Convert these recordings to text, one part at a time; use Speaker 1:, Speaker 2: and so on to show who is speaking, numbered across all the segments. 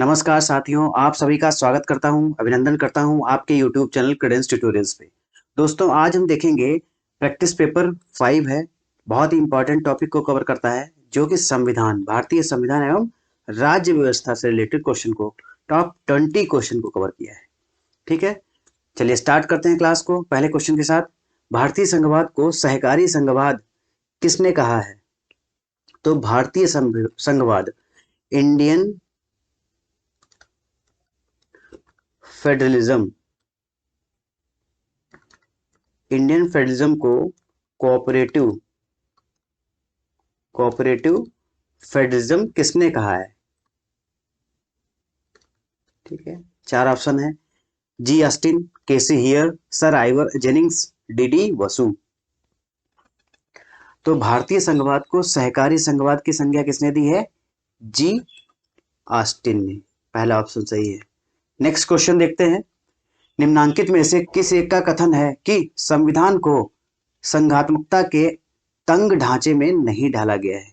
Speaker 1: नमस्कार साथियों, आप सभी का स्वागत करता हूं, अभिनंदन करता हूं आपके YouTube चैनल क्रेडेंस ट्यूटोरियल्स पे। दोस्तों, आज हम देखेंगे प्रैक्टिस पेपर 5 है। बहुत ही इंपॉर्टेंट टॉपिक को कवर करता है, जो कि संविधान, भारतीय संविधान एवं राज्य व्यवस्था से रिलेटेड क्वेश्चन को, टॉप 20 क्वेश्चन को कवर किया है। ठीक है, चलिए स्टार्ट करते हैं क्लास को पहले क्वेश्चन के साथ। भारतीय संघवाद को सहकारी संघवाद किसने कहा है? तो भारतीय संघवाद, इंडियन फेडरलिज्म, इंडियन फेडरलिज्म को कोऑपरेटिव कोऑपरेटिव फेडरलिज्म किसने कहा है? ठीक है, चार ऑप्शन है। G Austin, KC Wheare, sir Ivor Jennings, DD Basu. तो भारतीय संघवाद को सहकारी संघवाद की संज्ञा किसने दी है? जी ऑस्टिन ने। पहला ऑप्शन सही है। नेक्स्ट क्वेश्चन देखते हैं। निम्नांकित में से किस एक का कथन है कि संविधान को संघात्मकता के तंग ढांचे में नहीं ढाला गया है?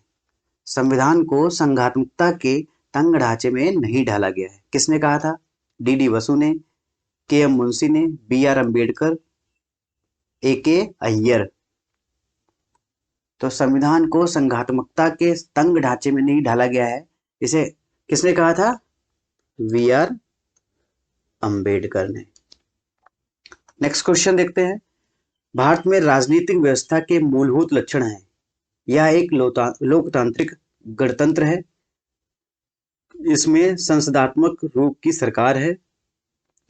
Speaker 1: संविधान को संघात्मकता के तंग ढांचे में नहीं ढाला गया है, किसने कहा था? डीडी वसु ने, के एम मुंशी ने, बी आर अम्बेडकर, ए के अय्यर। तो संविधान को संघात्मकता के तंग ढांचे में नहीं ढाला गया है, इसे किसने कहा था? वी आर अम्बेडकर ने। नेक्स्ट क्वेश्चन देखते हैं। भारत में राजनीतिक व्यवस्था के मूलभूत लक्षण हैं। यह एक लोकतांत्रिक गणतंत्र है। इसमें संसदात्मक रूप की सरकार है।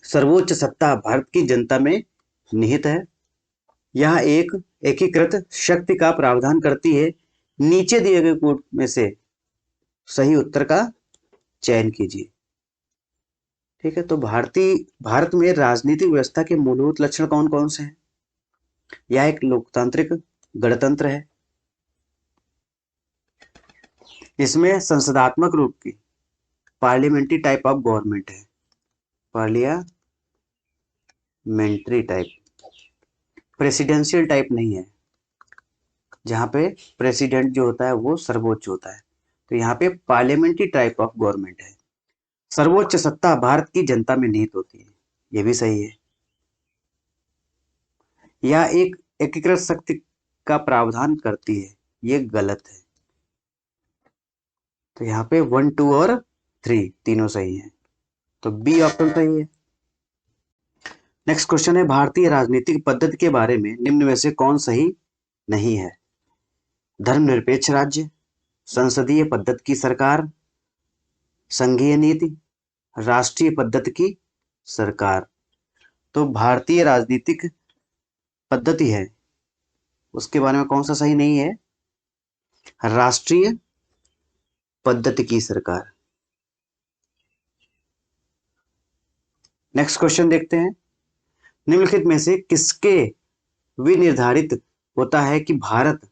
Speaker 1: सर्वोच्च सत्ता भारत की जनता में निहित है। यह एक एकीकृत शक्ति का प्रावधान करती है। नीचे दिए गए कोड में से सही उत्तर का चयन कीजिए। ठीक है, तो भारत में राजनीतिक व्यवस्था के मूलभूत लक्षण कौन कौन से हैं? यह एक लोकतांत्रिक गणतंत्र है। इसमें संसदात्मक रूप की पार्लियामेंट्री टाइप ऑफ गवर्नमेंट है। पार्लियामेंट्री टाइप, प्रेसिडेंशियल टाइप नहीं है, जहां पे प्रेसिडेंट जो होता है वो सर्वोच्च होता है। तो यहाँ पे पार्लियामेंट्री टाइप ऑफ गवर्नमेंट है। सर्वोच्च सत्ता भारत की जनता में निहित होती है, ये भी सही है। यह एक एकीकृत शक्ति का प्रावधान करती है, ये गलत है। तो यहाँ पे 1, 2 और 3 तीनों सही है, तो बी ऑप्शन सही है। नेक्स्ट क्वेश्चन है। भारतीय राजनीतिक पद्धति के बारे में निम्न में से कौन सही नहीं है? धर्मनिरपेक्ष राज्य, संसदीय पद्धति की सरकार, संघीय नीति, राष्ट्रीय पद्धति की सरकार। तो भारतीय राजनीतिक पद्धति है, उसके बारे में कौन सा सही नहीं है? राष्ट्रीय पद्धति की सरकार। नेक्स्ट क्वेश्चन देखते हैं। निम्नलिखित में से किसके विनिर्धारित होता है कि भारत,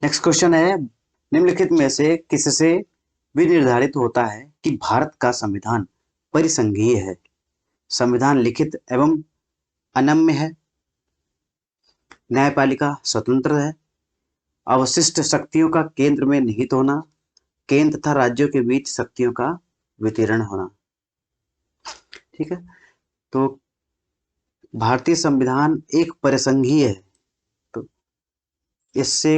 Speaker 1: नेक्स्ट क्वेश्चन है, निम्नलिखित में से किससे विनिर्धारित होता है कि भारत का संविधान परिसंघीय है? संविधान लिखित एवं अनम्य है, न्यायपालिका स्वतंत्र है, अवशिष्ट शक्तियों का केंद्र में निहित होना, केंद्र तथा राज्यों के बीच शक्तियों का वितरण होना। ठीक है, तो भारतीय संविधान एक परिसंघीय है। तो इससे,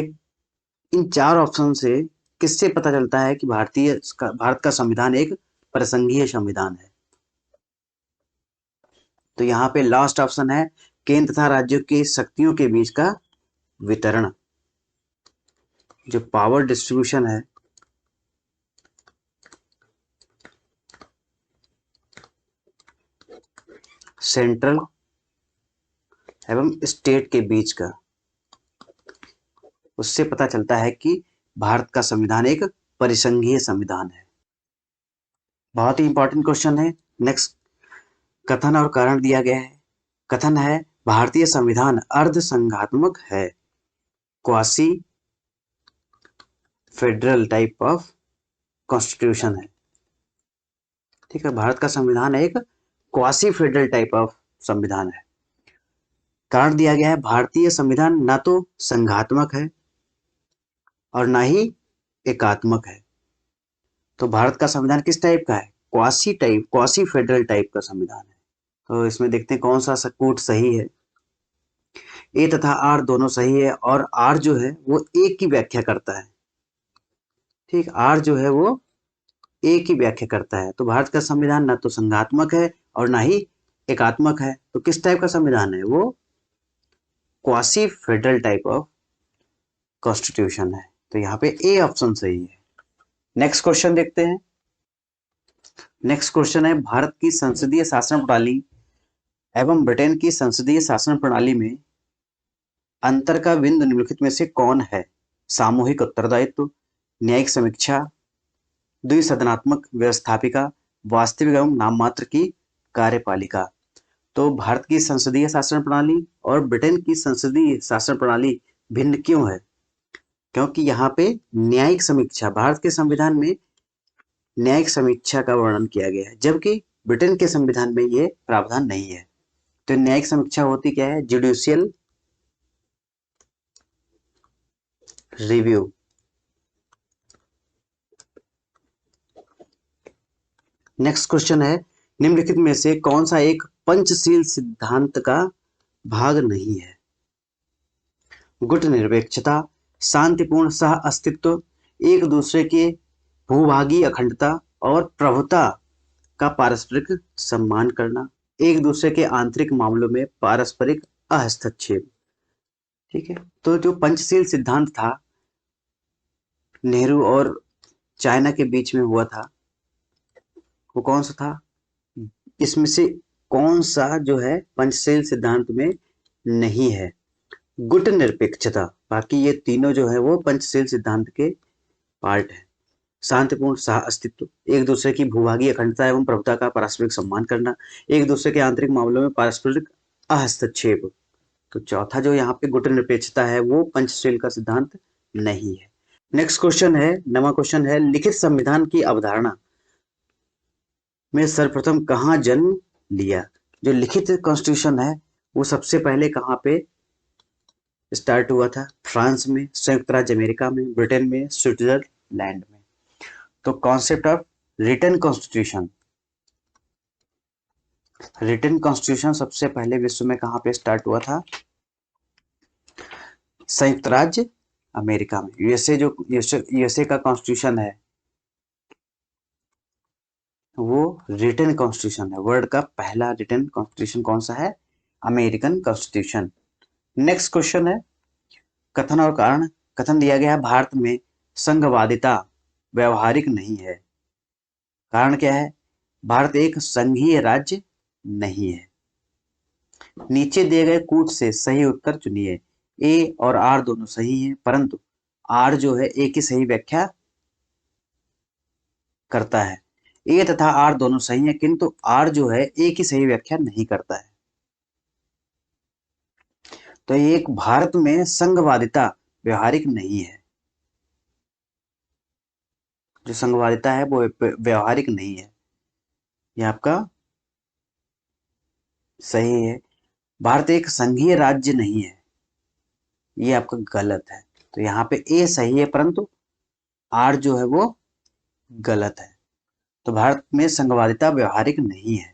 Speaker 1: इन चार ऑप्शन से किससे पता चलता है कि भारत का संविधान एक परिसंघीय संविधान है? तो यहाँ पे लास्ट ऑप्शन है, केंद्र तथा राज्यों की शक्तियों के बीच का वितरण। जो पावर डिस्ट्रीब्यूशन है, सेंट्रल एवं स्टेट के बीच का, उससे पता चलता है कि भारत का संविधान एक परिसंघीय संविधान है। बहुत ही इंपॉर्टेंट क्वेश्चन है। नेक्स्ट, कथन और कारण दिया गया है। कथन है, भारतीय संविधान अर्ध संघात्मक है, quasi federal type of constitution है। ठीक है, भारत का संविधान एक क्वासी फेडरल टाइप ऑफ संविधान है। कारण दिया गया है, भारतीय संविधान न तो संघात्मक है और ना ही एकात्मक है। तो भारत का संविधान किस टाइप का है? क्वासी फेडरल टाइप का संविधान है। तो इसमें देखते हैं कौन सा कूट सही है। ए तथा आर दोनों सही है और आर जो है वो ए की व्याख्या करता है। ठीक, आर जो है वो ए की व्याख्या करता है। तो भारत का संविधान ना तो संघात्मक है और ना ही एकात्मक है। तो किस टाइप का संविधान है? वो quasi federal type of constitution है। तो यहाँ पे ए ऑप्शन सही है। नेक्स्ट क्वेश्चन देखते हैं। नेक्स्ट क्वेश्चन है, भारत की संसदीय शासन प्रणाली एवं ब्रिटेन की संसदीय शासन प्रणाली में अंतर का बिंदु निम्नलिखित में से कौन है? सामूहिक उत्तरदायित्व, न्यायिक समीक्षा, द्विसदनात्मक व्यवस्थापिका, वास्तविक एवं नाममात्र की कार्यपालिका। तो भारत की संसदीय शासन प्रणाली और ब्रिटेन की संसदीय शासन प्रणाली भिन्न क्यों है? क्योंकि यहाँ पे न्यायिक समीक्षा, भारत के संविधान में न्यायिक समीक्षा का वर्णन किया गया है, जबकि ब्रिटेन के संविधान में ये प्रावधान नहीं है। तो न्यायिक समीक्षा होती क्या है? Judicial review. नेक्स्ट क्वेश्चन है, निम्नलिखित में से कौन सा एक पंचशील सिद्धांत का भाग नहीं है? गुट निरपेक्षता, शांतिपूर्ण सह अस्तित्व, एक दूसरे के भूभागी अखंडता और प्रभुता का पारस्परिक सम्मान करना, एक दूसरे के आंतरिक मामलों में पारस्परिक हस्तक्षेप। ठीक है, तो जो पंचशील सिद्धांत था नेहरू और चाइना के बीच में हुआ था, वो कौन सा था? इसमें से कौन सा जो है पंचशील सिद्धांत में नहीं है? गुट निरपेक्षता। बाकी ये तीनों जो है वो पंचशील सिद्धांत के पार्ट है। शांतिपूर्ण सह अस्तित्व, एक दूसरे की भूभागी अखंडता एवं प्रभुता का पारस्परिक सम्मान करना, एक दूसरे के आंतरिक मामलों में पारस्परिक हस्तक्षेप। तो चौथा जो यहाँ पे गुट निरपेक्षता है वो पंचशील का सिद्धांत नहीं है। नेक्स्ट क्वेश्चन है, नवा क्वेश्चन है, लिखित संविधान की अवधारणा में सर्वप्रथम कहाँ जन्म लिया? जो लिखित कॉन्स्टिट्यूशन है वो सबसे पहले कहाँ पे स्टार्ट हुआ था? फ्रांस में, संयुक्त राज्य अमेरिका में, ब्रिटेन में, स्विट्जरलैंड में। तो concept of written constitution, written constitution सबसे पहले विश्व में कहाँ पे स्टार्ट हुआ था? संयुक्त राज्य अमेरिका में। यूएसए जो यूएसए का कॉन्स्टिट्यूशन है वो रिटन कॉन्स्टिट्यूशन है। वर्ल्ड का पहला रिटन कॉन्स्टिट्यूशन कौन सा है? American constitution. नेक्स्ट क्वेश्चन है, कथन और कारण। कथन दिया गया है, भारत में संघवादिता व्यवहारिक नहीं है। कारण क्या है? भारत एक संघीय राज्य नहीं है। नीचे दिए गए कूट से सही उत्तर चुनिए। ए और आर दोनों सही हैं, परंतु आर जो है ए की सही व्याख्या करता है। ए तथा आर दोनों सही हैं, किंतु आर जो है ए की सही व्याख्या नहीं करता है। तो ये एक भारत में संघवादिता व्यवहारिक नहीं है। जो संघवादिता है वो व्यवहारिक नहीं है, ये आपका सही है। भारत एक संघीय राज्य नहीं है, ये आपका गलत है। तो यहाँ पे ए सही है परंतु आर जो है वो गलत है। तो भारत में संघवादिता व्यवहारिक नहीं है।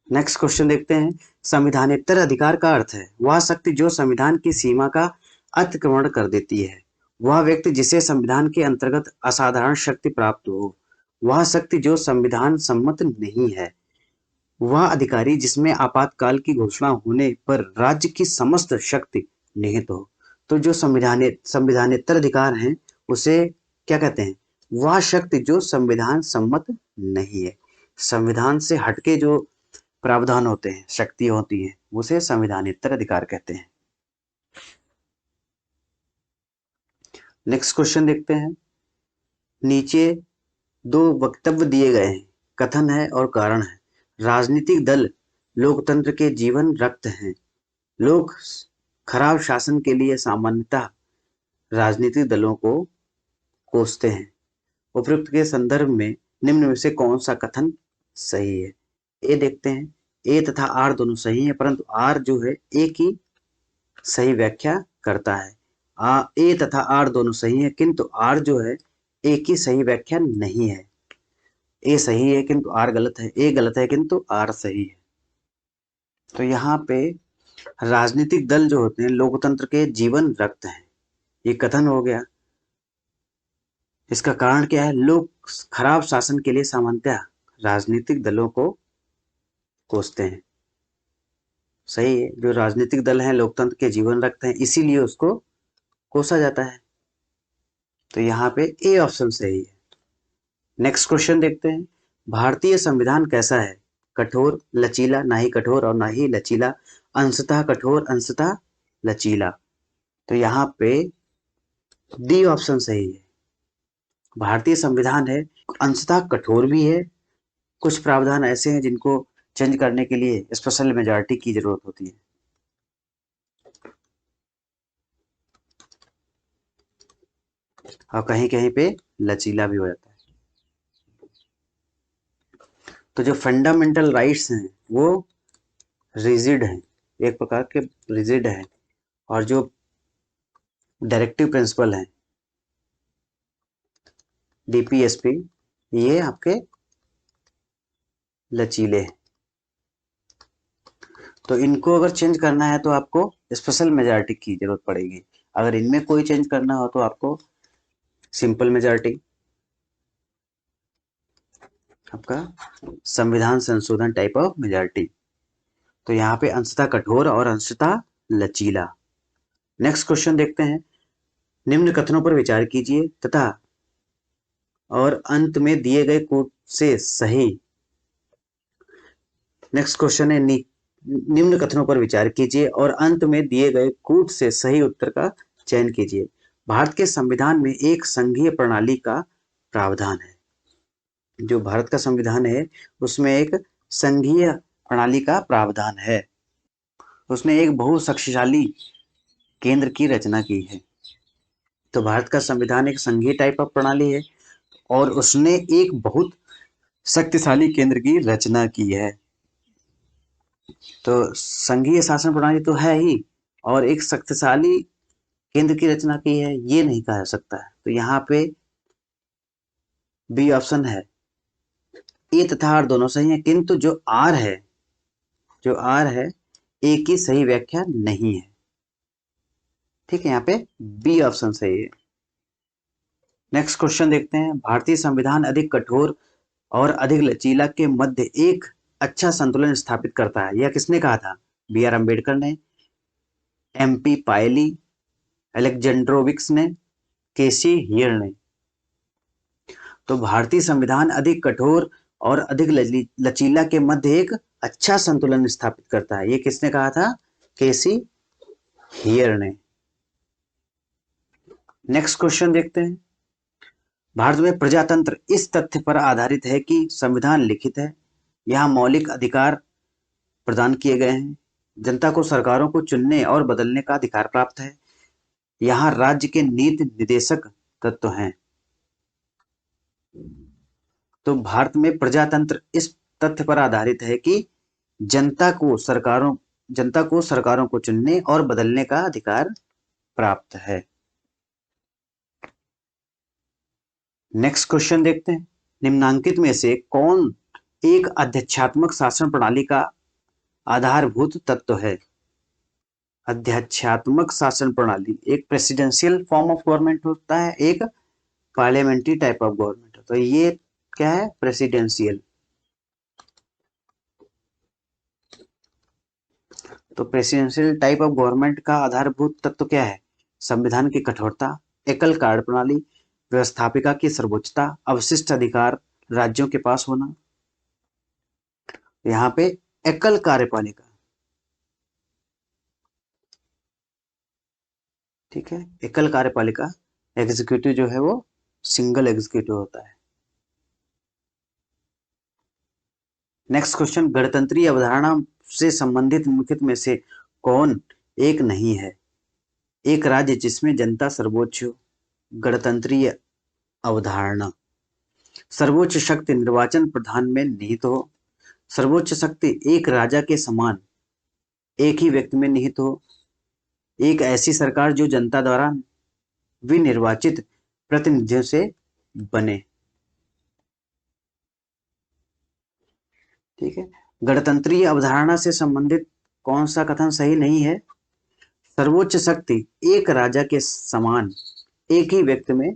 Speaker 1: नेक्स्ट क्वेश्चन देखते हैं, संविधानेतर अधिकार का अर्थ है वह शक्ति जो संविधान की सीमा का अतिक्रमण कर देती है, वह व्यक्ति जिसे संविधान के अंतर्गत असाधारण शक्ति प्राप्त हो, वह शक्ति जो संविधान सम्मत नहीं है, वह अधिकारी जिसमें आपातकाल की घोषणा होने पर राज्य की समस्त शक्ति निहित हो। तो जो संविधानेतर अधिकार हैं उसे क्या कहते हैं? वह शक्ति जो संविधान सम्मत नहीं है। संविधान से हटके जो प्रावधान होते हैं, शक्ति होती है, उसे संविधानेतर अधिकार कहते हैं। नेक्स्ट क्वेश्चन देखते हैं, नीचे दो वक्तव्य दिए गए हैं, कथन है और कारण है। राजनीतिक दल लोकतंत्र के जीवन रक्त हैं। लोग खराब शासन के लिए सामान्यतः राजनीतिक दलों को कोसते हैं। उपयुक्त के संदर्भ में निम्न में से कौन सा कथन सही है? ए देखते हैं, ए तथा आर दोनों सही हैं, परंतु आर जो है ए की सही व्याख्या करता है। ए तथा आर दोनों सही हैं, किंतु आर जो है ए की सही व्याख्या नहीं है। ए सही है किंतु आर गलत है, ए गलत है किंतु आर सही है। तो यहाँ पे राजनीतिक दल जो होते हैं लोकतंत्र के जीवन रक्त हैं, ये कथन हो गया। इसका कारण क्या है? लोग खराब शासन के लिए सामान्यतः राजनीतिक दलों को कोसते हैं। सही है, जो राजनीतिक दल हैं लोकतंत्र के जीवन रखते हैं, इसीलिए उसको कोसा जाता है। तो यहाँ पे ए ऑप्शन सही है। नेक्स्ट क्वेश्चन देखते हैं। भारतीय संविधान कैसा है? कठोर, लचीला, ना ही कठोर और ना ही लचीला, अंशतः कठोर, अंशतः लचीला। तो यहाँ पे डी ऑप्शन सही है। भारतीय संविधान है अंशतः कठोर भी है, कुछ प्रावधान ऐसे हैं जिनको चेंज करने के लिए स्पेशल मेजॉरिटी की जरूरत होती है। और कहीं कहीं पे लचीला भी हो जाता है। तो जो फंडामेंटल राइट्स हैं वो रिजिड हैं, एक प्रकार के रिजिड हैं, और जो डायरेक्टिव प्रिंसिपल हैं डीपीएसपी, ये आपके लचीले हैं। तो इनको अगर चेंज करना है तो आपको स्पेशल मेजॉरिटी की जरूरत पड़ेगी। अगर इनमें कोई चेंज करना हो तो आपको सिंपल मेजॉरिटी, आपका संविधान संशोधन टाइप ऑफ मेजॉरिटी। तो यहाँ पे अंशतः कठोर और अंशतः लचीला। नेक्स्ट क्वेश्चन देखते हैं। निम्न कथनों पर विचार कीजिए तथा और अंत में दिए गए कोट से सही। नेक्स्ट क्वेश्चन है निम्न कथनों पर विचार कीजिए और अंत में दिए गए कूट से सही उत्तर का चयन कीजिए। भारत के संविधान में एक संघीय प्रणाली का प्रावधान है। जो भारत का संविधान है उसमें एक संघीय प्रणाली का प्रावधान है। उसने एक बहुत शक्तिशाली केंद्र की रचना की है। तो भारत का संविधान एक संघीय टाइप ऑफ प्रणाली है और उसने एक बहुत शक्तिशाली केंद्र की रचना की है। तो संघीय शासन प्रणाली तो है ही, और एक शक्तिशाली केंद्र की रचना की है, ये नहीं कहा जा सकता है। तो यहाँ पे बी ऑप्शन है। ए तथा आर दोनों सही है, किंतु जो आर है ए की सही व्याख्या नहीं है। ठीक है, यहाँ पे बी ऑप्शन सही है। नेक्स्ट क्वेश्चन देखते हैं। भारतीय संविधान अधिक कठोर और अधिक लचीला के मध्य एक अच्छा संतुलन स्थापित करता है। यह किसने कहा था? बी आर अम्बेडकर ने, एमपी पायली, अलेक्जेंड्रोविक्स ने, केसी हियर ने। तो भारतीय संविधान अधिक कठोर और अधिक लचीला के मध्य एक अच्छा संतुलन स्थापित करता है। ये किसने कहा था? केसी हियर ने। नेक्स्ट क्वेश्चन देखते हैं। भारत में प्रजातंत्र इस तथ्य पर आधारित है कि संविधान लिखित है, यहाँ मौलिक अधिकार प्रदान किए गए हैं, जनता को सरकारों को चुनने और बदलने का अधिकार प्राप्त है, यहाँ राज्य के नीति निर्देशक तत्व हैं। तो भारत में प्रजातंत्र इस तथ्य पर आधारित है कि जनता को सरकारों को चुनने और बदलने का अधिकार प्राप्त है। नेक्स्ट क्वेश्चन देखते हैं। निम्नांकित में से कौन एक अध्यक्षात्मक शासन प्रणाली का आधारभूत तत्व है? अध्यक्षात्मक शासन प्रणाली एक प्रेसिडेंशियल फॉर्म ऑफ गवर्नमेंट होता है, एक पार्लियामेंट्री टाइप ऑफ गवर्नमेंट। तो ये क्या है? प्रेसिडेंशियल। तो प्रेसिडेंशियल टाइप ऑफ गवर्नमेंट का आधारभूत तत्व क्या है? संविधान की कठोरता, एकल कार्य प्रणाली, व्यवस्थापिका की सर्वोच्चता, अवशिष्ट अधिकार राज्यों के पास होना। यहाँ पे एकल कार्यपालिका, ठीक है, एकल कार्यपालिका। एग्जीक्यूटिव जो है वो सिंगल एग्जीक्यूटिव होता है। Next question. गणतंत्रीय अवधारणा से संबंधित निम्नलिखित में से कौन एक नहीं है? एक राज्य जिसमें जनता सर्वोच्च हो। गणतंत्रीय अवधारणा। सर्वोच्च शक्ति निर्वाचन प्रधान में निहित हो। सर्वोच्च शक्ति एक राजा के समान एक ही व्यक्ति में निहित हो। एक ऐसी सरकार जो जनता द्वारा विनिर्वाचित प्रतिनिधियों से बने। ठीक है। गणतंत्रीय अवधारणा से संबंधित कौन सा कथन सही नहीं है? सर्वोच्च शक्ति एक राजा के समान एक ही व्यक्ति में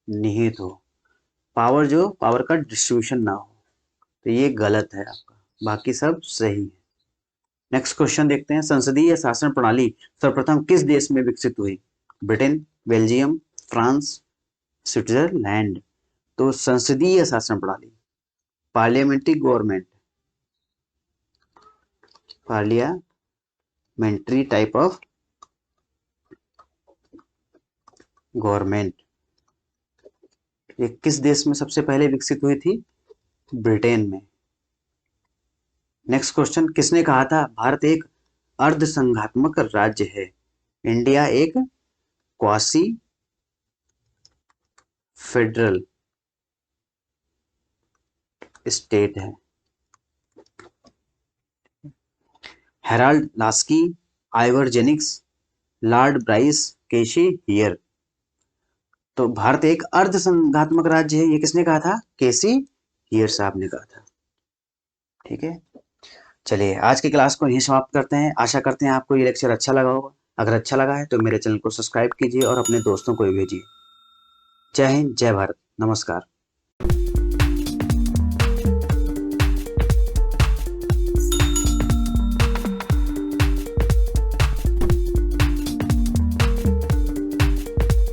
Speaker 1: निहित हो। पावर का डिस्ट्रीब्यूशन ना हो, तो ये गलत है आपका, बाकी सब सही है। नेक्स्ट क्वेश्चन देखते हैं। संसदीय शासन प्रणाली सर्वप्रथम किस देश में विकसित हुई? Britain, Belgium, France, Switzerland. तो संसदीय शासन प्रणाली, parliamentary government, parliamentary type of government, ये किस देश में सबसे पहले विकसित हुई थी? ब्रिटेन में। नेक्स्ट क्वेश्चन, किसने कहा था भारत एक अर्धसंघात्मक राज्य है? इंडिया एक क्वासी फेडरल स्टेट है। Harold Laski, Ivor Jennings, Lord Bryce KC Wheare. तो भारत एक अर्धसंघात्मक राज्य है, ये किसने कहा था? केसी हियर साहब ने कहा था। ठीक है, चलिए आज की क्लास को यहीं समाप्त करते हैं। आशा करते हैं आपको ये लेक्चर अच्छा लगा होगा। अगर अच्छा लगा है तो मेरे चैनल को सब्सक्राइब कीजिए और अपने दोस्तों को भी भेजिए। जय हिंद, जय भारत, नमस्कार।